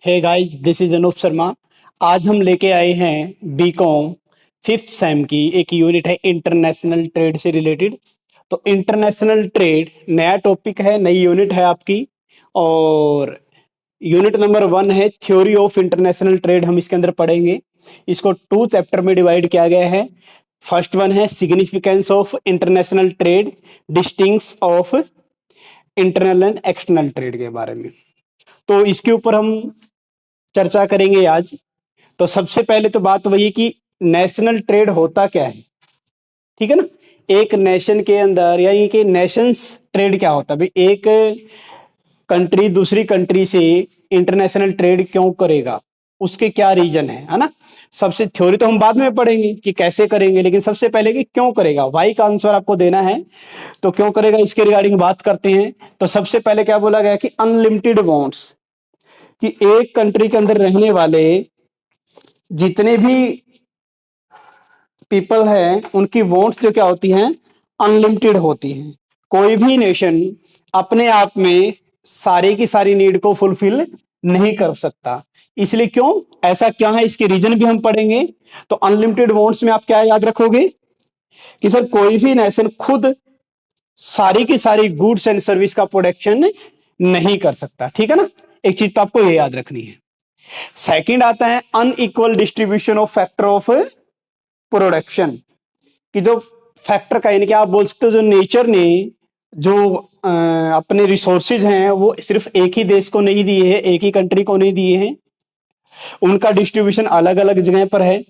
Hey guys, this is Anoop Sharma. आज हम लेके आए हैं बीकॉम फिफ्थ सेम की एक यूनिट है इंटरनेशनल ट्रेड से रिलेटेड। तो इंटरनेशनल ट्रेड नया टॉपिक है, नई यूनिट है आपकी। और यूनिट नंबर 1 है थ्योरी ऑफ इंटरनेशनल ट्रेड। हम इसके अंदर पढ़ेंगे। इसको 2 चैप्टर में डिवाइड किया गया है। फर्स्ट वन है significance of international trade, distinctions of internal and external trade के बारे में। तो इसके ऊपर हम चर्चा करेंगे आज। तो सबसे पहले तो बात वही कि नेशनल ट्रेड होता क्या है, ठीक है ना। एक नेशन के अंदर यानी कि नेशंस ट्रेड क्या होता है भाई। एक कंट्री दूसरी कंट्री से इंटरनेशनल ट्रेड क्यों करेगा, उसके क्या रीजन है ना। सबसे थ्योरी तो हम बाद में पढ़ेंगे कि कैसे करेंगे, लेकिन सबसे पहले कि क्यों करेगा, वाई का आंसर आपको देना है। तो क्यों करेगा इसके रिगार्डिंग बात करते हैं। तो सबसे पहले क्या बोला गया कि अनलिमिटेड बॉन्ड्स, कि एक कंट्री के अंदर रहने वाले जितने भी पीपल हैं उनकी वॉन्ट्स जो क्या होती हैं, अनलिमिटेड होती हैं। कोई भी नेशन अपने आप में सारी की सारी नीड को फुलफिल नहीं कर सकता। इसलिए क्यों ऐसा क्या है, इसके रीजन भी हम पढ़ेंगे। तो अनलिमिटेड वॉन्ट्स में आप क्या याद रखोगे कि सर कोई भी नेशन खुद सारी की सारी गुड्स एंड सर्विस का प्रोडक्शन नहीं कर सकता, ठीक है ना। एक चीज तो आपको ये याद रखनी है। सेकंड आता है unequal distribution of factor of production, कि जो फैक्टर का यानी कि आप बोल सकते हो जो नेचर ने जो अपने रिसोर्सेज हैं वो सिर्फ एक ही देश को नहीं दिए हैं, एक ही कंट्री को नहीं दिए हैं। उनका डिस्ट्रीब्यूशन अलग अलग जगह पर है।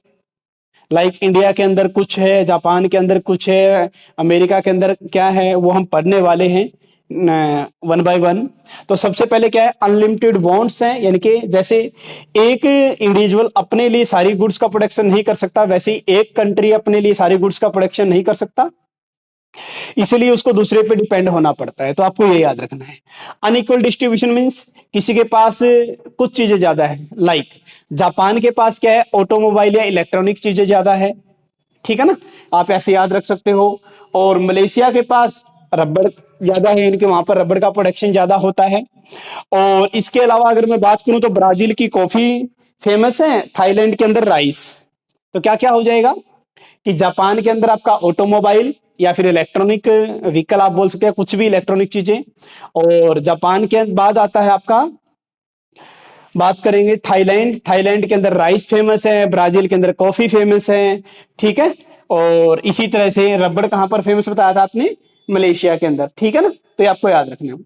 लाइक इंडिया के अंदर कुछ है, जापान के अंदर कुछ है, अमेरिका के अंदर क्या है, वो हम पढ़ने वाले हैं वन बाय वन। तो सबसे पहले क्या है, अनलिमिटेड वॉन्ट्स हैं, यानी कि जैसे एक इंडिविजुअल अपने लिए सारी गुड्स का प्रोडक्शन नहीं कर सकता, वैसे ही एक कंट्री अपने लिए सारी गुड्स का प्रोडक्शन नहीं कर सकता, इसलिए उसको दूसरे पे डिपेंड होना पड़ता है। तो आपको ये याद रखना है। अनइक्वल डिस्ट्रीब्यूशन मींस किसी के पास कुछ चीजें ज्यादा है। लाइक जापान के पास क्या है, ऑटोमोबाइल या इलेक्ट्रॉनिक चीजें ज्यादा है, ठीक है ना, आप ऐसे याद रख सकते हो। और मलेशिया के पास रबड़ ज्यादा है, यानी कि वहां पर रबड़ का प्रोडक्शन ज्यादा होता है। और इसके अलावा अगर मैं बात करूं तो ब्राजील की कॉफी फेमस है, थाईलैंड के अंदर राइस। तो क्या क्या हो जाएगा कि जापान के अंदर आपका ऑटोमोबाइल या फिर इलेक्ट्रॉनिक व्हीकल आप बोल सकते हैं, कुछ भी इलेक्ट्रॉनिक चीजें। और जापान के बाद आता है आपका, बात करेंगे थाईलैंड। थाईलैंड के अंदर राइस फेमस है, ब्राजील के अंदर कॉफी फेमस है, ठीक है। और इसी तरह से रबड़ कहां पर फेमस बताया था आपने, मलेशिया के अंदर, ठीक है ना। तो ये आपको याद रखना है।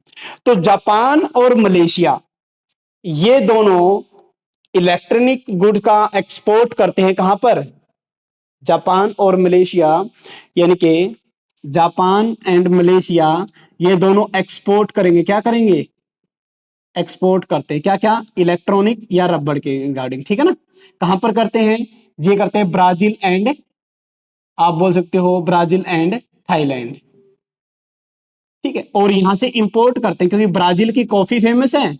तो जापान और मलेशिया ये दोनों इलेक्ट्रॉनिक गुड का एक्सपोर्ट करते हैं कहां पर, जापान और मलेशिया, यानी कि जापान एंड मलेशिया ये दोनों एक्सपोर्ट करेंगे, क्या करेंगे, एक्सपोर्ट करते हैं क्या क्या, इलेक्ट्रॉनिक या रबड़ के रिगार्डिंग, ठीक है ना। कहां पर करते हैं, ये करते हैं ब्राजील एंड, आप बोल सकते हो ब्राजील एंड थाईलैंड, ठीक है। और यहां से इंपोर्ट करते हैं क्योंकि ब्राजील की कॉफी फेमस है।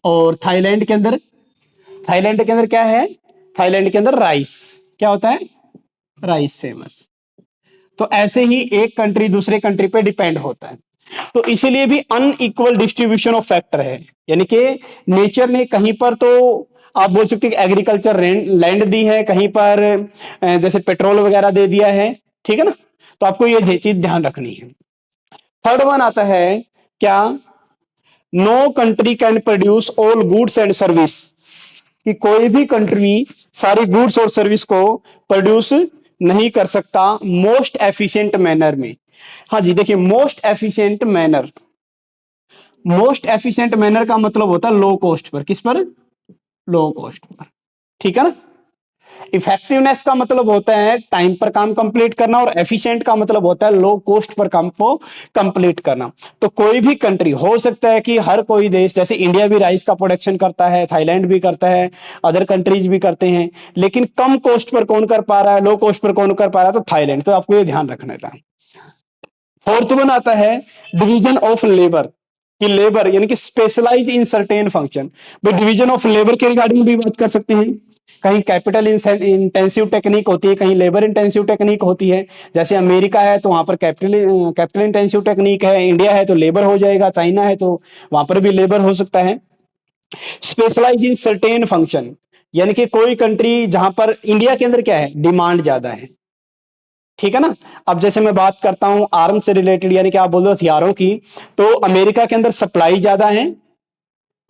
और थाईलैंड के अंदर क्या है, थाईलैंड के अंदर राइस क्या होता है, राइस फेमस। तो ऐसे ही एक कंट्री दूसरे कंट्री पे डिपेंड होता है। तो इसीलिए भी अनइक्वल डिस्ट्रीब्यूशन ऑफ फैक्टर है, यानी कि नेचर ने कहीं पर तो आप बोल सकते हैं एग्रीकल्चर लैंड दी है, कहीं पर जैसे पेट्रोल वगैरह दे दिया है, ठीक है ना। तो आपको ये चीज ध्यान रखनी है। थर्ड वन आता है क्या, no country can produce all goods and service, कि कोई भी कंट्री सारी गुड्स और सर्विस को प्रोड्यूस नहीं कर सकता मोस्ट एफिशिएंट मैनर में। हाँ जी, देखिए most efficient manner, most efficient manner का मतलब होता है लो कॉस्ट पर, किस पर, लो कॉस्ट पर, ठीक है ना। इफेक्टिवनेस का मतलब होता है टाइम पर काम कंप्लीट करना, और एफिशिएंट का मतलब होता है लो कॉस्ट पर काम को कंप्लीट करना। तो कोई भी कंट्री हो सकता है कि हर कोई देश, जैसे इंडिया भी राइस का प्रोडक्शन करता है, थाईलैंड भी करता है, अदर कंट्रीज भी करते हैं, लेकिन कम कॉस्ट पर कौन कर पा रहा है, लो कॉस्ट पर कौन कर पा रहा है, तो थाईलैंड। तो आपको ये ध्यान रखना था। फोर्थ वन आता है डिवीजन ऑफ लेबर, कि लेबर यानी कि स्पेशलाइज इन सर्टेन फंक्शन। भाई डिवीजन ऑफ लेबर के रिगार्डिंग भी बात कर सकते हैं। कहीं कैपिटल इंटेंसिव टेक्निक होती है, कहीं लेबर इंटेंसिव टेक्निक होती है। जैसे अमेरिका है तो वहां पर कैपिटल इंटेंसिव टेक्निक है, इंडिया है तो लेबर हो जाएगा, चाइना है तो वहां पर भी लेबर हो सकता है। स्पेशलाइज इन सर्टेन फंक्शन, यानी कि कोई कंट्री जहां पर इंडिया के अंदर क्या है, डिमांड ज्यादा है, ठीक है ना। अब जैसे मैं बात करता हूं आर्म से रिलेटेड, यानी कि आप बोल दो हथियारों की, तो अमेरिका के अंदर सप्लाई ज्यादा है,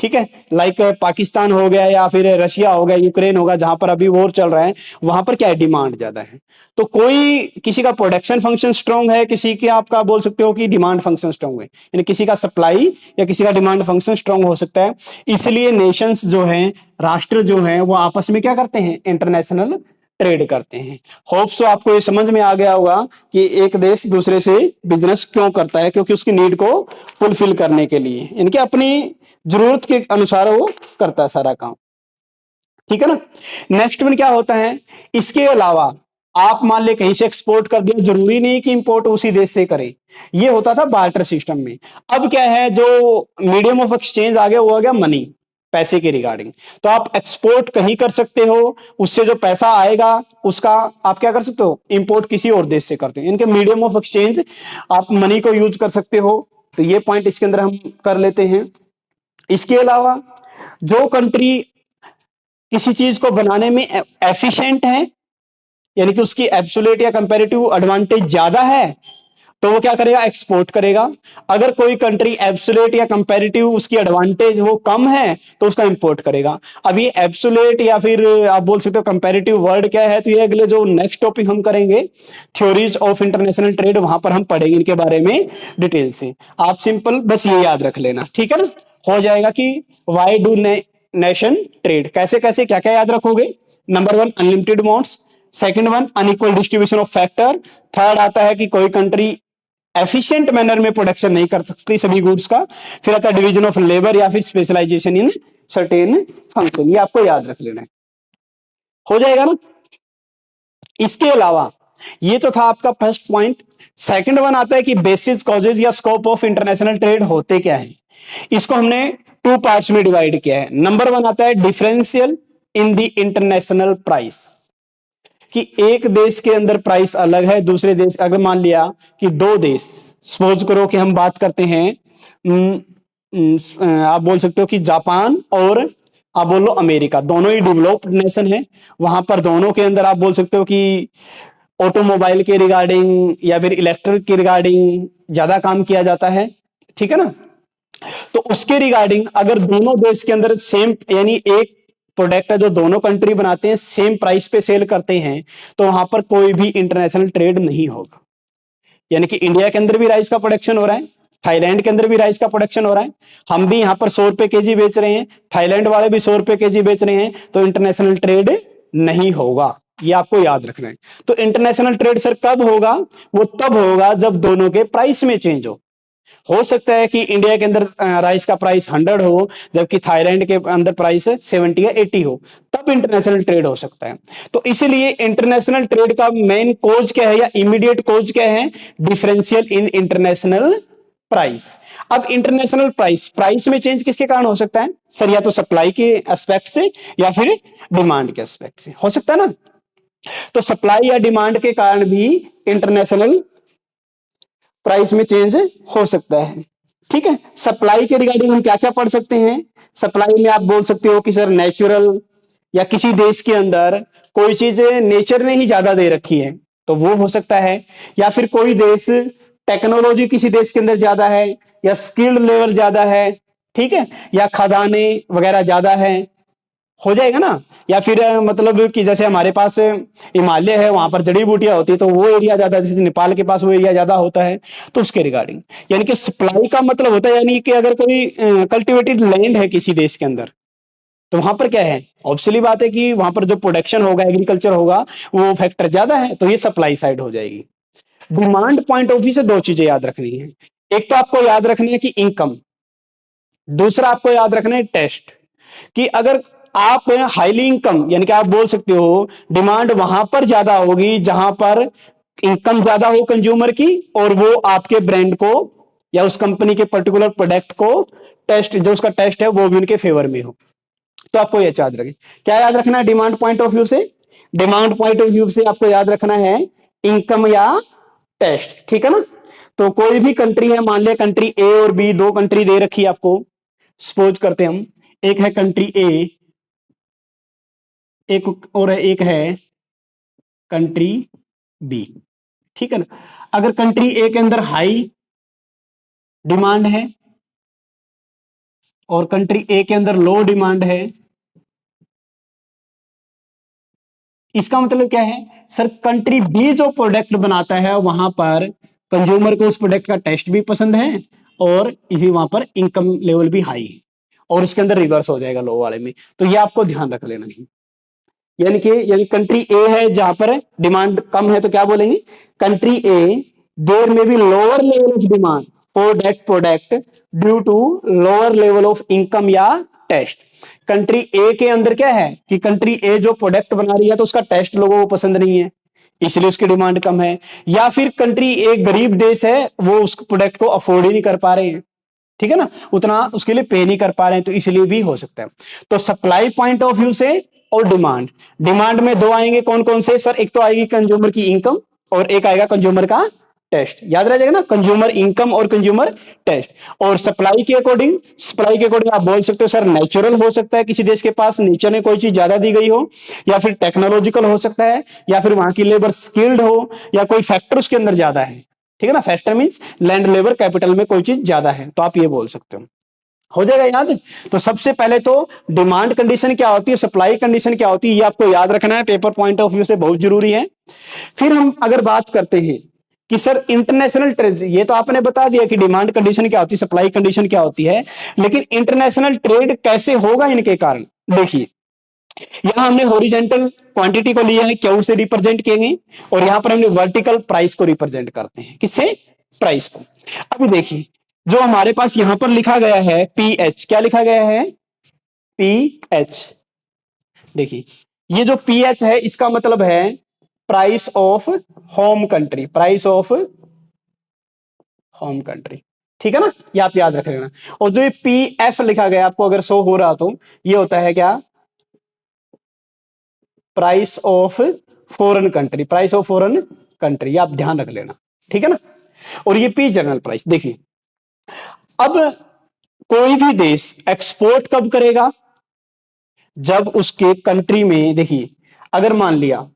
ठीक है। लाइक पाकिस्तान हो गया या फिर रशिया हो गया, यूक्रेन होगा, जहां पर अभी वॉर चल रहा है, वहां पर क्या है, डिमांड ज्यादा है। तो कोई किसी का प्रोडक्शन फंक्शन स्ट्रांग है, किसी के आपका बोल सकते हो कि डिमांड फंक्शन स्ट्रांग है, यानी किसी का सप्लाई या किसी का डिमांड फंक्शन स्ट्रांग हो सकता है। इसलिए नेशंस जो हैं, राष्ट्र जो हैं, वो आपस में क्या करते हैं, इंटरनेशनल ट्रेड करते हैं। होप सो आपको ये समझ में आ गया होगा कि एक देश दूसरे से बिजनेस क्यों करता है, क्योंकि उसकी नीड को फुलफिल करने के लिए, इनके अपनी जरूरत के अनुसार वो करता है सारा काम, ठीक है ना। नेक्स्ट वन क्या होता है, इसके अलावा आप मान ले कहीं से एक्सपोर्ट कर दिया, जरूरी नहीं कि इंपोर्ट उसी देश से करें, ये होता था बार्टर सिस्टम में। अब क्या है, जो मीडियम ऑफ एक्सचेंज आ गया वो आ गया मनी, पैसे के रिगार्डिंग। तो आप एक्सपोर्ट कहीं कर सकते हो, उससे जो पैसा आएगा उसका आप क्या कर सकते हो, इंपोर्ट किसी और देश से करते हो, इनके मीडियम ऑफ एक्सचेंज आप मनी को यूज कर सकते हो। तो ये पॉइंट इसके अंदर हम कर लेते हैं। इसके अलावा जो कंट्री किसी चीज को बनाने में एफिशिएंट है, यानी कि उसकी एब्सोल्यूट या कंपैरेटिव एडवांटेज ज्यादा है, तो वो क्या करेगा, एक्सपोर्ट करेगा। अगर कोई कंट्री एब्सोल्यूट या कंपैरेटिव उसकी एडवांटेज वो कम है, तो उसका इंपोर्ट करेगा। अब ये एब्सोल्यूट या फिर आप बोल सकते हो कंपैरेटिव वर्ड क्या है, तो ये अगले जो नेक्स्ट टॉपिक हम करेंगे, थ्योरीज ऑफ इंटरनेशनल ट्रेड, वहां पर हम पढ़ेंगे इनके बारे में डिटेल से। आप सिंपल बस ये याद रख लेना, ठीक है ना, हो जाएगा कि वाई डू नेशन ट्रेड, कैसे कैसे क्या क्या याद रखोगे। Number one, unlimited amounts. Second one, unequal distribution of factor. Third आता है कि कोई कंट्री एफिशिएंट मैनर में प्रोडक्शन नहीं कर सकती सभी गुड्स का। फिर आता है डिवीजन ऑफ लेबर या फिर स्पेशलाइजेशन इन सर्टेन फंक्शन, ये आपको याद रख लेना है, हो जाएगा ना। इसके अलावा ये तो था आपका फर्स्ट पॉइंट। सेकंड वन आता है कि बेसिस, कॉजेज या स्कोप ऑफ इंटरनेशनल ट्रेड होते क्या है। इसको हमने टू पार्ट्स में डिवाइड किया है। नंबर वन आता है differential in the international price, कि एक देश के अंदर प्राइस अलग है दूसरे देश। अगर मान लिया कि दो देश, सपोज करो कि हम बात करते हैं आप बोल सकते हो कि जापान और आप बोलो अमेरिका, दोनों ही डेवलप्ड नेशन है। वहां पर दोनों के अंदर आप बोल सकते हो कि ऑटोमोबाइल के रिगार्डिंग या फिर इलेक्ट्रिक के रिगार्डिंग ज्यादा काम किया जाता है, ठीक है ना। तो उसके रिगार्डिंग अगर दोनों देश के अंदर सेम, यानी एक प्रोडक्ट है जो दोनों कंट्री बनाते हैं, सेम प्राइस पे सेल करते हैं, तो वहां पर कोई भी इंटरनेशनल ट्रेड नहीं होगा। यानी कि इंडिया के अंदर भी राइस का प्रोडक्शन हो रहा है, थाईलैंड के अंदर भी राइस का प्रोडक्शन हो रहा है, हम भी यहां पर 100 रुपए केजी बेच रहे हैं, थाईलैंड वाले भी 100 रुपए केजी बेच रहे हैं, तो इंटरनेशनल ट्रेड नहीं होगा, ये आपको याद रखना है। तो इंटरनेशनल ट्रेड सर कब होगा, वो तब होगा जब दोनों के प्राइस में चेंज हो सकता है कि इंडिया के अंदर राइस का प्राइस 100 हो, जबकि थाईलैंड के अंदर प्राइस 70 या 80 हो, तब इंटरनेशनल ट्रेड हो सकता है। तो इसलिए इंटरनेशनल ट्रेड का मेन कोज क्या है या इमीडिएट कोज क्या है, डिफरेंशियल इन इंटरनेशनल प्राइस। अब इंटरनेशनल प्राइस में चेंज किसके कारण हो सकता है सर, या तो सप्लाई के एस्पेक्ट से या फिर डिमांड के एस्पेक्ट से हो सकता है ना। तो सप्लाई या डिमांड के कारण भी इंटरनेशनल प्राइस में चेंज हो सकता है, ठीक है। सप्लाई के रिगार्डिंग हम क्या क्या पढ़ सकते हैं। सप्लाई में आप बोल सकते हो कि सर नेचुरल, या किसी देश के अंदर कोई चीज नेचर ने ही ज्यादा दे रखी है, तो वो हो सकता है। या फिर कोई देश, टेक्नोलॉजी किसी देश के अंदर ज्यादा है, या स्किल्ड लेवल ज्यादा है, ठीक है, या खदाने वगैरह ज्यादा है, हो जाएगा ना। या फिर मतलब कि जैसे हमारे पास हिमालय है, वहां पर जड़ी बूटियां होती है, तो वो एरिया ज्यादा, जैसे नेपाल के पास वो एरिया ज्यादा होता है, तो उसके रिगार्डिंग। यानी कि सप्लाई का मतलब होता है, यानी कि अगर कोई कल्टिवेटेड लैंड है किसी देश के अंदर, तो वहां पर क्या है, ऑब्वियसली बात है कि वहां पर जो प्रोडक्शन होगा, एग्रीकल्चर होगा, वो फैक्टर ज्यादा है, तो ये सप्लाई साइड हो जाएगी। डिमांड पॉइंट ऑफ व्यू से दो चीजें याद रखनी है। एक तो आपको याद रखनी है कि इनकम, दूसरा आपको याद रखना है टेस्ट, कि अगर आप हाईली इनकम, यानी कि आप बोल सकते हो डिमांड वहां पर ज्यादा होगी जहां पर इनकम ज्यादा हो कंज्यूमर की, और वो आपके ब्रांड को या उस कंपनी के पर्टिकुलर प्रोडक्ट को टेस्ट, जो उसका टेस्ट है वो भी उनके फेवर में हो। तो आपको यह याद रखें, क्या याद रखना है डिमांड पॉइंट ऑफ व्यू से, डिमांड पॉइंट ऑफ व्यू से आपको याद रखना है इनकम या टेस्ट, ठीक है ना। तो कोई भी कंट्री है, मान लिया कंट्री ए और बी, दो कंट्री दे रखी है आपको, सपोज करते हम एक है कंट्री ए, एक है कंट्री बी, ठीक है ना। अगर कंट्री ए के अंदर हाई डिमांड है और कंट्री ए के अंदर लो डिमांड है, इसका मतलब क्या है सर, कंट्री बी जो प्रोडक्ट बनाता है वहां पर कंज्यूमर को उस प्रोडक्ट का टेस्ट भी पसंद है और इसी वहां पर इनकम लेवल भी हाई है, और उसके अंदर रिवर्स हो जाएगा लो वाले में। तो ये आपको ध्यान रख लेना है। यानी कंट्री ए है जहां पर डिमांड कम है तो क्या बोलेंगे, कंट्री ए देयर में be lower level of demand for that product due to lower level of income या टेस्ट। कंट्री ए के अंदर क्या है कि कंट्री ए जो प्रोडक्ट बना रही है तो उसका टेस्ट लोगों को पसंद नहीं है, इसलिए उसकी डिमांड कम है। या फिर कंट्री ए गरीब देश है, वो उस प्रोडक्ट को अफोर्ड ही नहीं कर पा रहे हैं, ठीक है ना, उतना उसके लिए पे नहीं कर पा रहे हैं, तो इसलिए भी हो सकता है। तो सप्लाई पॉइंट ऑफ व्यू से और डिमांड में दो आएंगे, कौन कौन से सर, एक तो आएगी कंज्यूमर की इनकम और एक आएगा कंज्यूमर का टेस्ट, याद रह जाएगा ना, कंज्यूमर इनकम और कंज्यूमर टेस्ट। और सप्लाई के अकॉर्डिंग आप बोल सकते हो सर नेचुरल हो सकता है, किसी देश के पास नेचर ने कोई चीज ज्यादा दी गई हो, या फिर टेक्नोलॉजिकल हो सकता है, या फिर वहां की लेबर स्किल्ड हो, या कोई फैक्टर उसके अंदर ज्यादा है, ठीक है ना। Factor means land labour capital में कोई चीज ज्यादा है, तो आप ये बोल सकते हो जाएगा याद। तो सबसे पहले तो डिमांड कंडीशन क्या होती है, सप्लाई कंडीशन क्या होती है, ये आपको याद रखना है, पेपर पॉइंट ऑफ व्यू से बहुत जरूरी है। फिर हम अगर बात करते हैं कि सर इंटरनेशनल ट्रेड, ये तो आपने बता दिया कि डिमांड कंडीशन क्या होती है, सप्लाई कंडीशन क्या होती है, लेकिन इंटरनेशनल ट्रेड कैसे होगा इनके कारण। देखिए यहां हमने हॉरिजॉन्टल क्वांटिटी को लिया है, क्यू से रिप्रेजेंट किए, और यहां पर हमने वर्टिकल प्राइस को रिप्रेजेंट करते हैं, किससे, प्राइस को। अभी देखिए जो हमारे पास यहां पर लिखा गया है पीएच, क्या लिखा गया है, पीएच। देखिए ये जो पीएच है इसका मतलब है price of home country, price of home country, ठीक है ना, ये आप याद रख लेना। और जो ये पीएफ लिखा गया आपको अगर शो हो रहा तो ये होता है क्या, price of foreign country, price of foreign country, ये आप ध्यान रख लेना, ठीक है ना। और ये पी जनरल प्राइस। देखिए अब कोई भी देश एक्सपोर्ट कब करेगा, जब उसके कंट्री में, देखिए अगर मान लिया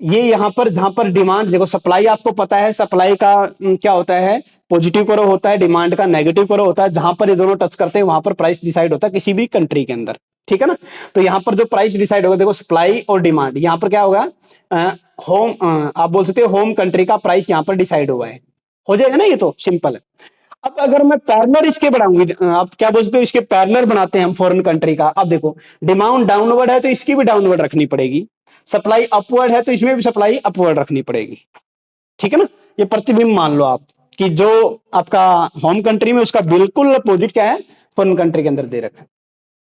ये यहां पर जहां पर डिमांड, देखो सप्लाई आपको पता है, सप्लाई का क्या होता है, पॉजिटिव करो होता है, डिमांड का नेगेटिव करो होता है, जहां पर ये दोनों टच करते हैं वहां पर प्राइस डिसाइड होता है किसी भी कंट्री के अंदर, ठीक है ना। तो यहां पर जो प्राइस डिसाइड होगा, देखो सप्लाई और डिमांड, यहां पर क्या होगा, होम आप बोल सकते हो होम कंट्री का प्राइस यहां पर डिसाइड हुआ है, हो जाएगा ना, ये तो सिंपल है। अब अगर मैं पैरेलल इसके बढ़ाऊंगी, आप क्या बोलते हो, इसके पैरेलल बनाते हैं हम फॉरेन कंट्री का। अब देखो डिमांड डाउनवर्ड है तो इसकी भी डाउनवर्ड रखनी पड़ेगी, सप्लाई अपवर्ड है तो इसमें भी सप्लाई अपवर्ड रखनी पड़ेगी, ठीक है ना। ये प्रतिबिंब मान लो आप कि जो आपका होम कंट्री में उसका बिल्कुल अपोजिट क्या है, फॉरेन कंट्री के अंदर दे रखा है।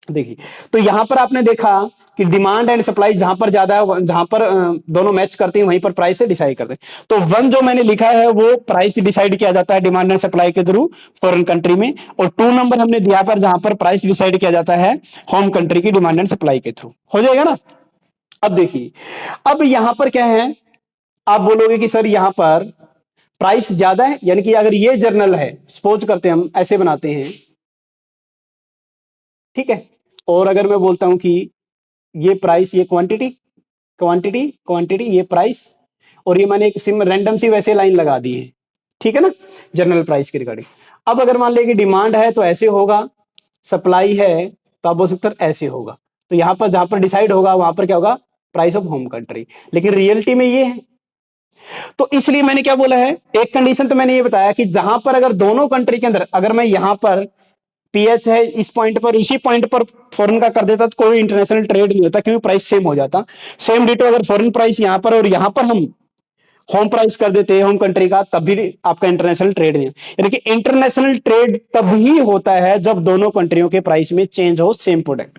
देखिए तो यहां पर आपने देखा कि डिमांड एंड सप्लाई जहां पर ज्यादा है, जहां पर दोनों मैच करते हैं वहीं पर प्राइस से डिसाइड करते हैं। तो वन जो मैंने लिखा है वो प्राइस डिसाइड किया जाता है डिमांड एंड सप्लाई के थ्रू फॉरेन कंट्री में, और 2 नंबर हमने दिया पर जहां पर प्राइस डिसाइड किया जाता है होम कंट्री की डिमांड एंड सप्लाई के थ्रू, हो जाएगा ना। अब देखिए अब यहां पर क्या है, आप बोलोगे कि सर यहां पर प्राइस ज्यादा है, यानी कि अगर ये जर्नल है, सपोज करते हैं हम ऐसे बनाते हैं, ठीक है, और अगर मैं बोलता हूं कि ये प्राइस, ये क्वांटिटी क्वांटिटी क्वांटिटी, ये प्राइस, और ये मैंने एक सिम रैंडम सी वैसे लाइन लगा दी है, ठीक है ना, जनरल प्राइस के रिगार्डिंग। अब अगर मान ले कि डिमांड है तो ऐसे होगा, सप्लाई है तो आप बोल सकते हैं ऐसे होगा, तो यहां पर जहां पर डिसाइड होगा वहां पर क्या होगा, प्राइस ऑफ होम कंट्री, लेकिन रियलिटी में ये है। तो इसलिए मैंने क्या बोला है, एक कंडीशन तो मैंने ये बताया कि जहां पर अगर दोनों कंट्री के अंदर, अगर मैं यहां पर पीएच है इस पॉइंट पर, इसी पॉइंट पर फॉरेन का कर देता तो कोई इंटरनेशनल ट्रेड नहीं होता, क्योंकि प्राइस सेम हो जाता। सेम डिटो अगर फॉरेन प्राइस यहां पर और यहां पर हम होम प्राइस कर देते हैं होम कंट्री का, तब भी आपका इंटरनेशनल ट्रेड नहीं है। यानी कि इंटरनेशनल ट्रेड तभी होता है जब दोनों कंट्रियों के प्राइस में चेंज हो सेम प्रोडक्ट,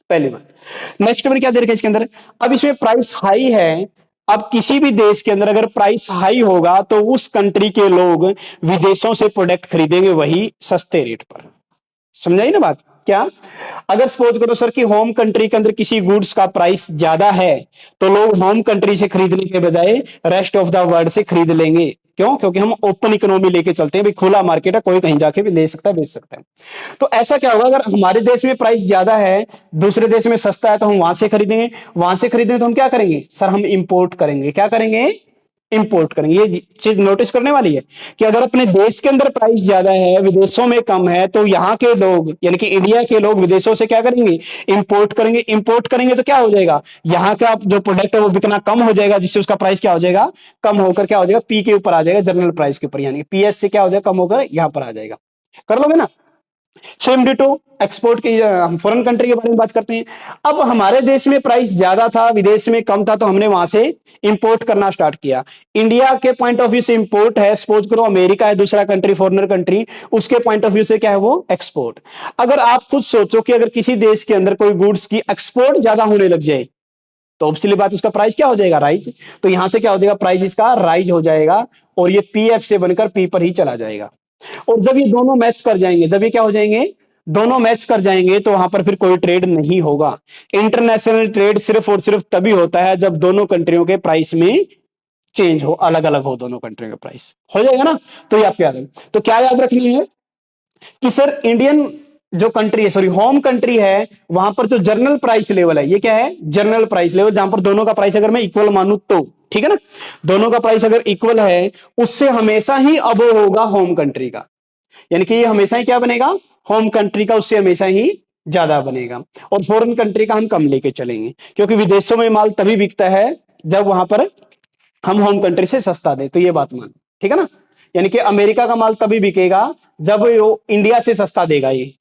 पहली बात। नेक्स्ट में क्या दे रखा है इसके अंदर, अब इसमें प्राइस हाई है, अब किसी भी देश के अंदर अगर प्राइस हाई होगा तो उस कंट्री के लोग विदेशों से प्रोडक्ट खरीदेंगे वही सस्ते रेट पर, समझाई ना बात। क्या, अगर सपोज करो सर कि होम कंट्री के अंदर किसी गुड्स का प्राइस ज्यादा है तो लोग होम कंट्री से खरीदने के बजाय रेस्ट ऑफ द वर्ल्ड से खरीद लेंगे, क्यों? क्योंकि हम ओपन इकोनॉमी लेके चलते हैं, भाई खुला मार्केट है, कोई कहीं जाके भी ले सकता है, बेच सकता है। तो ऐसा क्या होगा, अगर हमारे देश में प्राइस ज्यादा है, दूसरे देश में सस्ता है, तो हम वहां से खरीदेंगे, वहां से खरीदेंगे तो हम क्या करेंगे सर, हम इंपोर्ट करेंगे। क्या करेंगे? इंपोर्ट करेंगे। ये चीज नोटिस करने वाली है कि अगर अपने देश के अंदर प्राइस ज्यादा है, विदेशों में कम है, तो यहाँ के लोग यानी कि इंडिया के लोग विदेशों से क्या करेंगे? इंपोर्ट करेंगे। इंपोर्ट करेंगे तो क्या हो जाएगा, यहाँ का जो प्रोडक्ट है वो बिकना कम हो जाएगा, जिससे उसका प्राइस क्या हो जाएगा? कम होकर क्या हो जाएगा? पी के ऊपर आ जाएगा, जनरल प्राइस के ऊपर, यानी पीएस से क्या हो जाएगा? कम होकर यहां पर आ जाएगा। कर लोगे ना? सेम डिटो एक्सपोर्ट की, हम फॉरेन कंट्री के बारे में बात करते हैं। अब हमारे देश में प्राइस ज्यादा था, विदेश में कम था, तो हमने वहां से इंपोर्ट करना स्टार्ट किया। इंडिया के पॉइंट ऑफ व्यू से इंपोर्ट है, सपोज करो अमेरिका है दूसरा कंट्री, फॉरेनर कंट्री, उसके पॉइंट ऑफ व्यू से क्या है वो? एक्सपोर्ट। अगर आप खुद सोचो कि अगर किसी देश के अंदर कोई गुड्स की एक्सपोर्ट ज्यादा होने लग जाए, तो ऑब्वियसली बात उसका प्राइस क्या हो जाएगा? राइज। तो यहां से क्या हो जाएगा? प्राइस इसका राइज हो जाएगा, और ये पीएफ से बनकर पी पर ही चला जाएगा। और जब ये दोनों मैच कर जाएंगे, जब ये क्या हो जाएंगे? दोनों मैच कर जाएंगे, तो वहां पर फिर कोई ट्रेड नहीं होगा। इंटरनेशनल ट्रेड सिर्फ और सिर्फ तभी होता है जब दोनों कंट्रियों के प्राइस में चेंज हो, अलग अलग हो दोनों कंट्रियों के प्राइस। हो जाएगा ना? तो ये आपको याद है। तो क्या याद रखनी है कि सर इंडियन जो कंट्री है, सॉरी होम कंट्री है, वहां पर जो जर्नल प्राइस लेवल है, ये क्या है? जर्नल प्राइस लेवल, जहां पर दोनों का प्राइस अगर मैं इक्वल मानू तो, ठीक है ना, दोनों का प्राइस अगर इक्वल है, उससे हमेशा ही अबो होगा होम कंट्री का, यानी कि ये हमेशा ही क्या बनेगा? होम कंट्री का उससे हमेशा ही ज्यादा बनेगा। और फॉरेन कंट्री का हम कम लेके चलेंगे, क्योंकि विदेशों में माल तभी बिकता है जब वहां पर हम होम कंट्री से सस्ता दे। तो ये बात मान, ठीक है ना? यानी कि अमेरिका का माल तभी बिकेगा जब वो इंडिया से सस्ता देगा, ये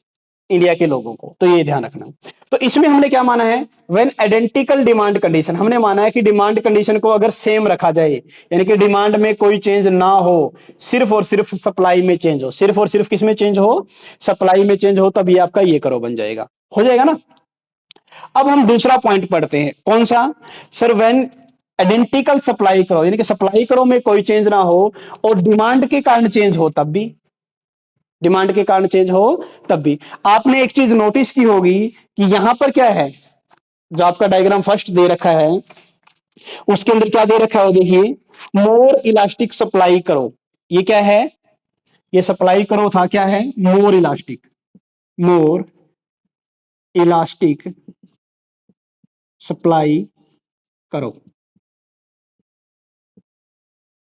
इंडिया के लोगों को। तो ये ध्यान रखना। तो इसमें हमने क्या माना है? व्हेन आइडेंटिकल डिमांड कंडीशन, हमने माना है कि डिमांड कंडीशन को अगर सेम रखा जाए, यानी कि डिमांड में कोई चेंज ना हो, सिर्फ और सिर्फ सप्लाई में चेंज हो, सिर्फ और सिर्फ किस में चेंज हो? सप्लाई में चेंज हो, तभी आपका ये करो बन जाएगा। हो जाएगा ना? अब हम दूसरा पॉइंट पढ़ते हैं, कौन सा सर? व्हेन आइडेंटिकल सप्लाई करो, यानी कि सप्लाई करो में कोई चेंज ना हो और डिमांड के कारण चेंज हो तब भी, डिमांड के कारण चेंज हो तब भी। आपने एक चीज नोटिस की होगी कि यहां पर क्या है, जो आपका डायग्राम फर्स्ट दे रखा है, उसके अंदर क्या दे रखा है? देखिए, मोर इलास्टिक सप्लाई करो। ये क्या है? ये सप्लाई करो था, क्या है? More elastic, more elastic supply करो।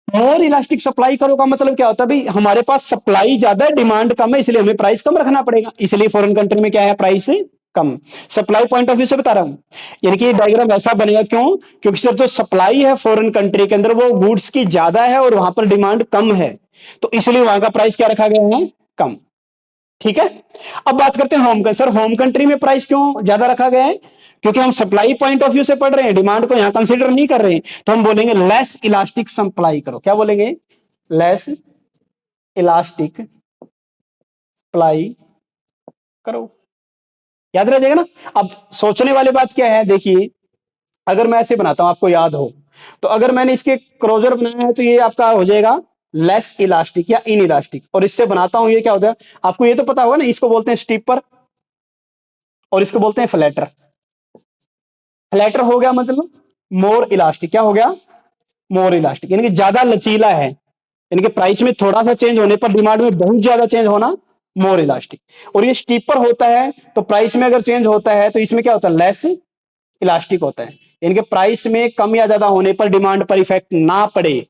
मोर इलास्टिक सप्लाई करो का मतलब क्या होता है? भाई हमारे पास सप्लाई ज्यादा है, डिमांड कम है, इसलिए हमें प्राइस कम रखना पड़ेगा। इसलिए फॉरेन कंट्री में क्या है? Price come. Supply point of view से बता रहा हूं, यानी कि डायग्राम ऐसा बनेगा। क्यों? क्योंकि सर जो सप्लाई है फॉरेन कंट्री के अंदर वो गुड्स की ज्यादा है और वहां पर डिमांड कम है, तो इसलिए वहां का प्राइस क्या रखा गया है? कम। ठीक है। अब बात करते हैं home country. Sir home country में प्राइस क्यों ज्यादा रखा गया है? क्योंकि हम सप्लाई पॉइंट ऑफ व्यू से पढ़ रहे हैं, डिमांड को यहां कंसीडर नहीं कर रहे हैं। तो हम बोलेंगे लेस इलास्टिक सप्लाई करो। क्या बोलेंगे? लेस इलास्टिक सप्लाई करो। याद रह जाएगा ना? अब सोचने वाली बात क्या है, देखिए, अगर मैं ऐसे बनाता हूं, आपको याद हो, तो अगर मैंने इसके क्लोजर बनाया है तो ये आपका हो जाएगा लेस इलास्टिक या इन इलास्टिक, और इससे बनाता हूं ये क्या होता है? आपको ये तो पता होगा ना, इसको बोलते हैं स्टीपर और इसको बोलते हैं फ्लैटर। फ्लैटर हो गया मतलब मोर इलास्टिक। क्या हो गया? मोर इलास्टिक, यानी कि ज्यादा लचीला है, यानी कि प्राइस में थोड़ा सा चेंज होने पर डिमांड में बहुत ज्यादा चेंज होना, मोर इलास्टिक। और ये स्टीपर होता है, तो प्राइस में अगर चेंज होता है तो इसमें क्या होता है? लेस इलास्टिक होता है, यानी कि प्राइस में कम या ज्यादा होने पर डिमांड पर इफेक्ट ना पड़े,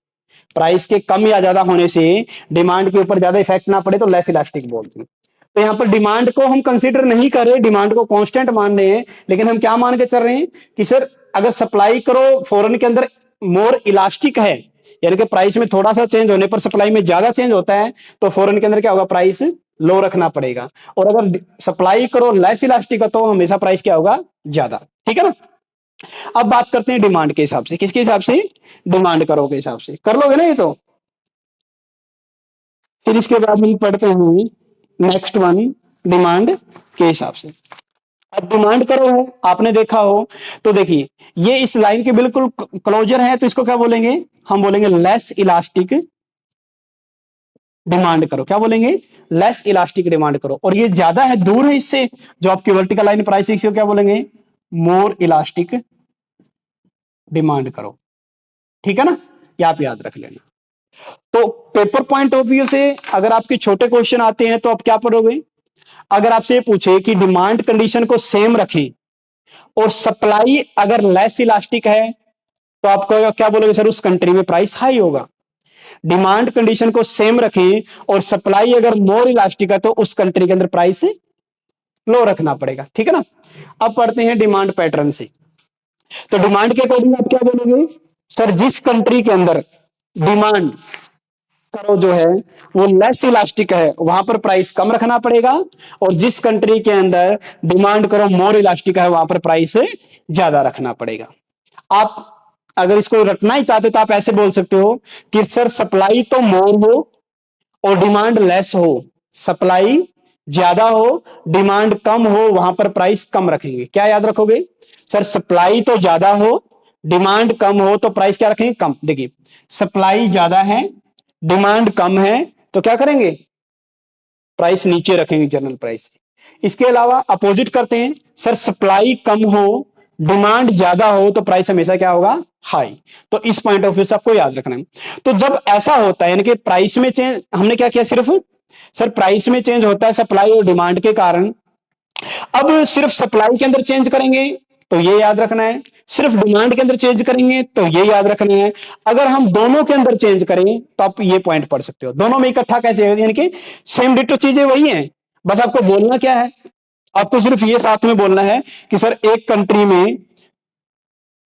प्राइस के कम या ज्यादा होने से डिमांड के ऊपर ज्यादा इफेक्ट ना पड़े, तो लेस इलास्टिक बोलते हैं। तो यहां पर डिमांड को हम कंसीडर नहीं कर रहे, डिमांड को कांस्टेंट मान रहे हैं, लेकिन हम क्या मान के चल रहे हैं कि सर अगर सप्लाई करो फॉरेन के अंदर मोर इलास्टिक है, यानी कि प्राइस में थोड़ा सा चेंज होने पर सप्लाई में ज्यादा चेंज होता है, तो फॉरेन के अंदर क्या होगा? प्राइस लो रखना पड़ेगा। और अगर सप्लाई करो लेस इलास्टिक है, तो हमेशा प्राइस क्या होगा? ज्यादा। ठीक है ना? अब बात करते हैं डिमांड के हिसाब से। किसके हिसाब से? डिमांड करो के हिसाब से। कर लोगे ना ये तो? फिर इसके बाद हम पढ़ते हैं नेक्स्ट वन, डिमांड के हिसाब से। अब डिमांड करो है, आपने देखा हो, तो देखिए ये इस लाइन के बिल्कुल क्लोजर है, तो इसको क्या बोलेंगे? हम बोलेंगे लेस इलास्टिक डिमांड करो। क्या बोलेंगे? लेस इलास्टिक डिमांड करो। और ये ज्यादा है, दूर है इससे, जो आपकी वर्टिकल लाइन प्राइस है, क्या बोलेंगे? मोर इलास्टिक डिमांड करो। ठीक है ना? ये आप याद रख लेना। तो पेपर पॉइंट ऑफ व्यू से अगर आपके छोटे क्वेश्चन आते हैं तो आप क्या पढ़ोगे? अगर आपसे ये पूछे कि डिमांड कंडीशन को सेम रखें और सप्लाई अगर लेस इलास्टिक है तो आप क्या बोलोगे? सर उस कंट्री में प्राइस हाई होगा। डिमांड कंडीशन को सेम रखें और सप्लाई अगर मोर इलास्टिक है तो उस कंट्री के अंदर प्राइस लो रखना पड़ेगा। ठीक है ना। अब पढ़ते हैं डिमांड पैटर्न से। तो डिमांड के अकॉर्डिंग आप क्या बोलोगे? सर जिस कंट्री के अंदर डिमांड करो जो है वो लेस इलास्टिक है वहां पर प्राइस कम रखना पड़ेगा, और जिस कंट्री के अंदर डिमांड करो मोर इलास्टिक है वहां पर प्राइस ज्यादा रखना पड़ेगा। आप अगर इसको रखना ही चाहते तो आप ऐसे बोल सकते हो कि सर सप्लाई तो मोर हो और डिमांड लेस हो, सप्लाई ज्यादा हो डिमांड कम हो वहां पर प्राइस कम रखेंगे। क्या याद रखोगे? सर सप्लाई तो ज्यादा हो डिमांड कम हो तो प्राइस क्या रखेंगे? कम। देखिए सप्लाई ज्यादा है डिमांड कम है तो क्या करेंगे? प्राइस नीचे रखेंगे जनरल प्राइस। इसके अलावा अपोजिट करते हैं, सर सप्लाई कम हो डिमांड ज्यादा हो तो प्राइस हमेशा क्या होगा? हाई। तो इस पॉइंट ऑफ व्यू से आपको याद रखना है। तो जब ऐसा होता है यानी कि प्राइस में चेंज, हमने क्या किया सिर्फ, सर प्राइस में चेंज होता है सप्लाई और डिमांड के कारण। अब सिर्फ सप्लाई के अंदर चेंज करेंगे तो ये याद रखना है, सिर्फ डिमांड के अंदर चेंज करेंगे तो ये याद रखना है। अगर हम दोनों के अंदर चेंज करें तो आप ये पॉइंट पढ़ सकते हो। दोनों में इकट्ठा कैसे है? यानी कि सेम डिटो चीजें वही हैं, बस आपको बोलना क्या है? आपको सिर्फ ये साथ में बोलना है कि सर एक कंट्री में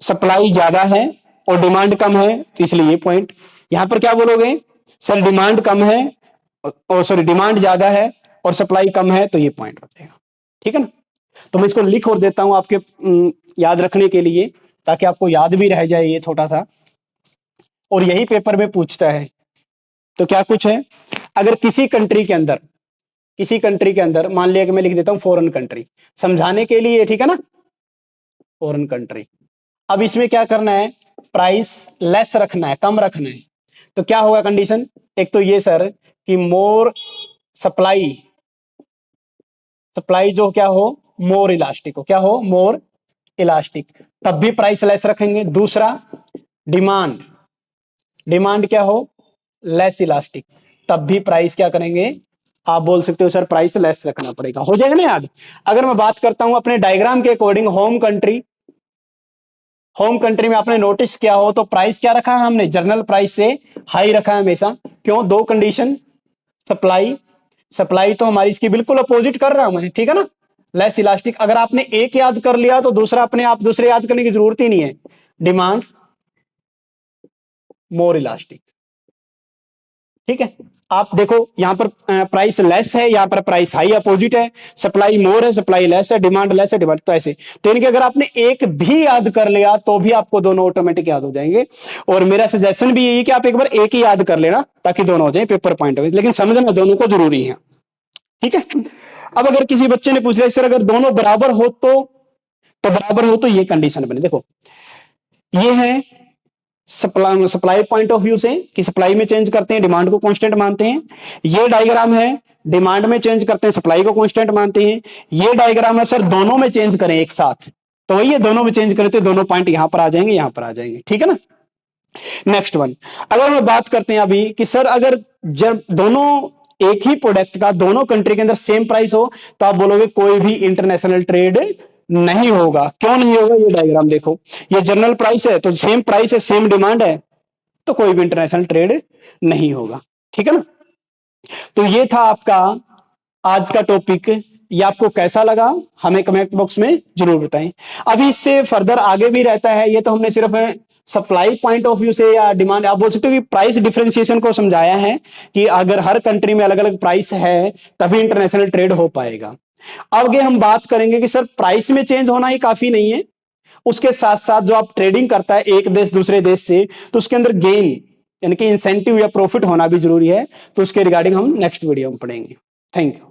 सप्लाई ज्यादा है और डिमांड कम है तो इसलिए ये पॉइंट। यहां पर क्या बोलोगे? सर डिमांड कम है और सॉरी डिमांड ज्यादा है और सप्लाई कम है तो ये पॉइंट हो जाएगा। ठीक है ना। तो मैं इसको लिख और देता हूं आपके याद रखने के लिए, ताकि आपको याद भी रह जाए ये छोटा सा, और यही पेपर में पूछता है। तो क्या कुछ है? अगर किसी कंट्री के अंदर मान लिया कि मैं लिख देता हूं फॉरेन कंट्री समझाने के लिए, ठीक है ना, फॉरेन कंट्री। अब इसमें क्या करना है? प्राइस लेस रखना है, कम रखना है। तो क्या होगा कंडीशन? एक तो ये सर कि मोर सप्लाई जो क्या हो? मोर इलास्टिक हो। क्या हो? मोर इलास्टिक, तब भी प्राइस लेस रखेंगे। दूसरा डिमांड क्या हो? लेस इलास्टिक, तब भी प्राइस क्या करेंगे? आप बोल सकते हो सर प्राइस लेस रखना पड़ेगा। हो जाएगा ना याद। अगर मैं बात करता हूं अपने डायग्राम के अकॉर्डिंग, होम कंट्री में आपने नोटिस किया हो तो प्राइस क्या रखा है हमने? जनरल प्राइस से हाई रखा है हमेशा। क्यों? दो कंडीशन, सप्लाई तो हमारी इसकी बिल्कुल अपोजिट कर रहा हूं मैं, ठीक है ना, लेस इलास्टिक। अगर आपने एक याद कर लिया तो दूसरा अपने आप दूसरे याद करने की जरूरत ही नहीं है। डिमांड मोर इलास्टिक, ठीक है। आप देखो यहां पर प्राइस लेस है, यहां पर प्राइस हाई, अपोजिट है। सप्लाई मोर है, सप्लाई लेस है, डिमांड लेस है, डिमांड तो ऐसे। तो यानी कि अगर आपने एक भी याद कर लिया तो भी आपको दोनों ऑटोमेटिक याद हो जाएंगे। और मेरा सजेशन भी यही है कि आप एक बार एक ही याद कर लेना ताकि दोनों हो जाए पेपर पॉइंट ऑफ व्यू, लेकिन समझना दोनों को जरूरी है। ठीक है। अब अगर किसी बच्चे ने पूछ लिया सर अगर दोनों बराबर हो तो ये कंडीशन बने। देखो ये है सप्लाई पॉइंट ऑफ व्यू से कि सप्लाई में चेंज करते हैं, डिमांड को कांस्टेंट मानते हैं। ये डायग्राम है डिमांड में चेंज करते हैं, सप्लाई को कांस्टेंट मानते हैं। ये डायग्राम है सर दोनों में चेंज करें एक साथ, तो वही है दोनों में चेंज करें तो दोनों पॉइंट यहां पर आ जाएंगे, यहां पर आ जाएंगे। ठीक है ना। नेक्स्ट वन, अगर हम बात करते हैं अभी कि सर अगर जब दोनों एक ही प्रोडक्ट का दोनों कंट्री के अंदर सेम प्राइस हो तो आप बोलोगे कोई भी इंटरनेशनल ट्रेड नहीं होगा। क्यों नहीं होगा? ये डायग्राम देखो, ये जनरल प्राइस है तो सेम प्राइस है, सेम डिमांड है, तो कोई भी इंटरनेशनल ट्रेड नहीं होगा। ठीक है ना। तो ये था आपका आज का टॉपिक। ये आपको कैसा लगा हमें कमेंट बॉक्स में जरूर बताएं। अभी इससे फर्दर आगे भी रहता है, ये तो हमने सिर्फ सप्लाई पॉइंट ऑफ व्यू से या डिमांड, आप बोल सकते हो कि प्राइस डिफरेंशिएशन को समझाया है कि अगर हर कंट्री में अलग अलग प्राइस है तभी इंटरनेशनल ट्रेड हो पाएगा। आगे हम बात करेंगे कि सर प्राइस में चेंज होना ही काफी नहीं है, उसके साथ साथ जो आप ट्रेडिंग करता है एक देश दूसरे देश से तो उसके अंदर गेन यानी कि इंसेंटिव या प्रॉफिट होना भी जरूरी है। तो उसके रिगार्डिंग हम नेक्स्ट वीडियो में पढ़ेंगे। Thank you.